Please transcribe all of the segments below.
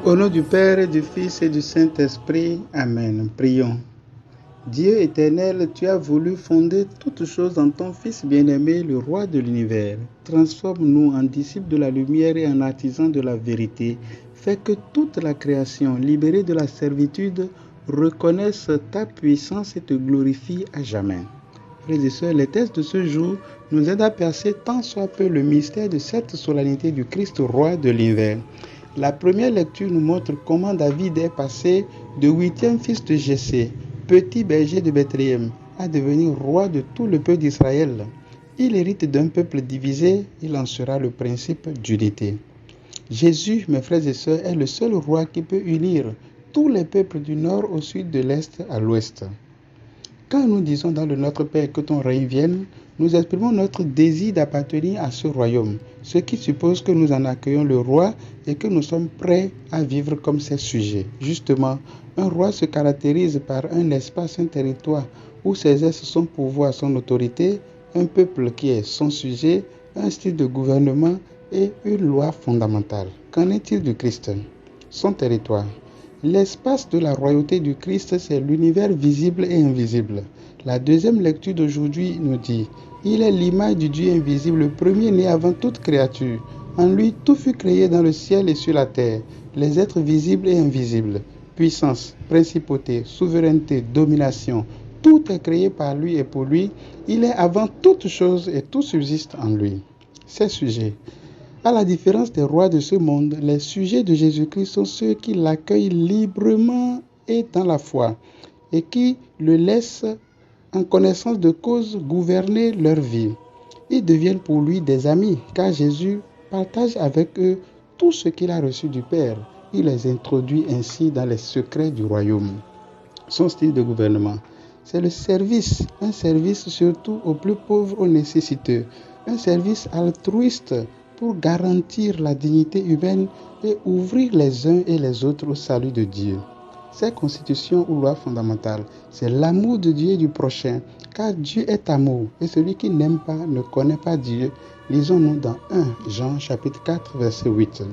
Au nom du Père, et du Fils et du Saint-Esprit. Amen. Prions. Dieu éternel, tu as voulu fonder toutes choses en ton Fils bien-aimé, le Roi de l'univers. Transforme-nous en disciples de la lumière et en artisans de la vérité. Fais que toute la création, libérée de la servitude, reconnaisse ta puissance et te glorifie à jamais. Frères et sœurs, les textes de ce jour nous aident à percer tant soit peu le mystère de cette solennité du Christ Roi de l'univers. La première lecture nous montre comment David est passé de 8e fils de Jessé, petit berger de Bethléem, à devenir roi de tout le peuple d'Israël. Il hérite d'un peuple divisé, il en sera le principe d'unité. Jésus, mes frères et sœurs, est le seul roi qui peut unir tous les peuples du nord au sud, de l'est à l'ouest. Quand nous disons dans le Notre Père que ton règne vienne, nous exprimons notre désir d'appartenir à ce royaume, ce qui suppose que nous en accueillons le roi et que nous sommes prêts à vivre comme ses sujets. Justement, un roi se caractérise par un espace, un territoire où ses aises sont pourvus à son autorité, un peuple qui est son sujet, un style de gouvernement et une loi fondamentale. Qu'en est-il du Christ? Son territoire. L'espace de la royauté du Christ, c'est l'univers visible et invisible. La deuxième lecture d'aujourd'hui nous dit « Il est l'image du Dieu invisible, le premier-né avant toute créature. En lui, tout fut créé dans le ciel et sur la terre, les êtres visibles et invisibles. Puissance, principauté, souveraineté, domination, tout est créé par lui et pour lui. Il est avant toute chose et tout subsiste en lui. » Ces sujets. À la différence des rois de ce monde, les sujets de Jésus-Christ sont ceux qui l'accueillent librement et dans la foi, et qui le laissent en connaissance de cause gouverner leur vie. Ils deviennent pour lui des amis, car Jésus partage avec eux tout ce qu'il a reçu du Père. Il les introduit ainsi dans les secrets du royaume. Son style de gouvernement, c'est le service, un service surtout aux plus pauvres, aux nécessiteux, un service altruiste, pour garantir la dignité humaine et ouvrir les uns et les autres au salut de Dieu. Ces constitutions ou lois fondamentales, c'est l'amour de Dieu et du prochain, car Dieu est amour, et celui qui n'aime pas ne connaît pas Dieu. Lisons-nous dans 1 Jean chapitre 4, verset 8.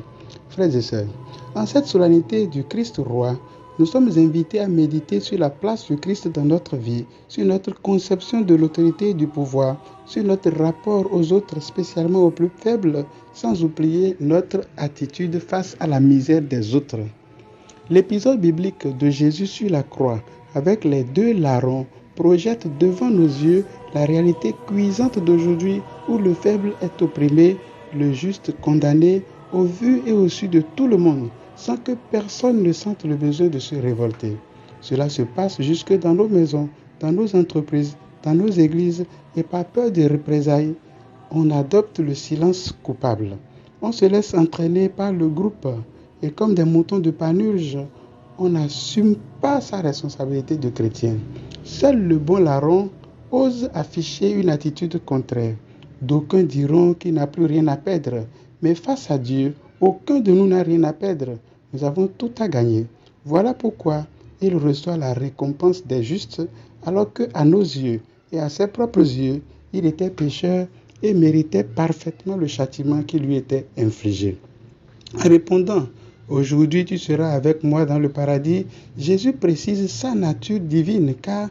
Frères et sœurs, en cette solennité du Christ roi, nous sommes invités à méditer sur la place du Christ dans notre vie, sur notre conception de l'autorité et du pouvoir, sur notre rapport aux autres, spécialement aux plus faibles, sans oublier notre attitude face à la misère des autres. L'épisode biblique de Jésus sur la croix, avec les deux larrons, projette devant nos yeux la réalité cuisante d'aujourd'hui où le faible est opprimé, le juste condamné, au vu et au su de tout le monde, sans que personne ne sente le besoin de se révolter. Cela se passe jusque dans nos maisons, dans nos entreprises, dans nos églises, et par peur des représailles, on adopte le silence coupable. On se laisse entraîner par le groupe, et comme des moutons de Panurge, on n'assume pas sa responsabilité de chrétien. Seul le bon larron ose afficher une attitude contraire. D'aucuns diront qu'il n'a plus rien à perdre, mais face à Dieu, aucun de nous n'a rien à perdre. Nous avons tout à gagner. Voilà pourquoi il reçoit la récompense des justes, alors qu'à nos yeux et à ses propres yeux, il était pécheur et méritait parfaitement le châtiment qui lui était infligé. En répondant « Aujourd'hui tu seras avec moi dans le paradis », Jésus précise sa nature divine, car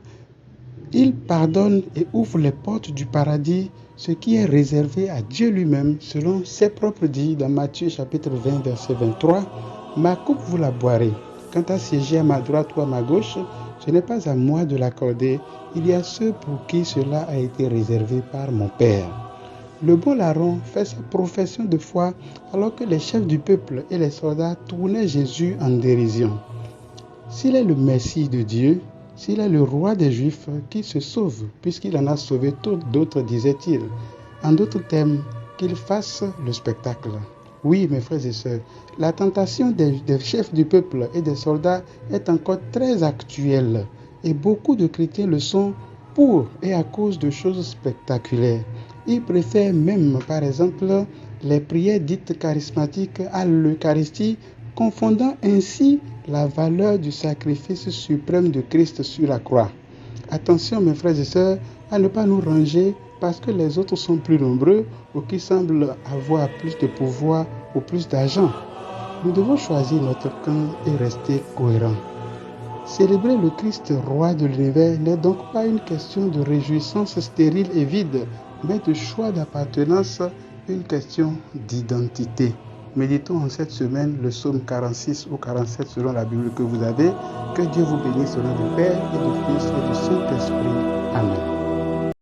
il pardonne et ouvre les portes du paradis, ce qui est réservé à Dieu lui-même, selon ses propres dits dans Matthieu chapitre 20, verset 23. « Ma coupe, vous la boirez. Quant à siéger à ma droite ou à ma gauche, ce n'est pas à moi de l'accorder. Il y a ceux pour qui cela a été réservé par mon Père. » Le bon larron fait sa profession de foi alors que les chefs du peuple et les soldats tournaient Jésus en dérision. S'il est le Messie de Dieu, s'il est le roi des Juifs, qui se sauve, puisqu'il en a sauvé d'autres, disait-il. En d'autres termes, qu'il fasse le spectacle. Oui, mes frères et sœurs, la tentation des chefs du peuple et des soldats est encore très actuelle, et beaucoup de chrétiens le sont pour et à cause de choses spectaculaires. Ils préfèrent même, par exemple, les prières dites charismatiques à l'Eucharistie, confondant ainsi la valeur du sacrifice suprême de Christ sur la croix. Attention mes frères et sœurs à ne pas nous ranger parce que les autres sont plus nombreux ou qui semblent avoir plus de pouvoir ou plus d'argent. Nous devons choisir notre camp et rester cohérents. Célébrer le Christ roi de l'univers n'est donc pas une question de réjouissance stérile et vide, mais de choix d'appartenance, une question d'identité. Méditons en cette semaine le psaume 46 ou 47 selon la Bible que vous avez. Que Dieu vous bénisse au nom du Père et du Fils et du Saint-Esprit. Amen.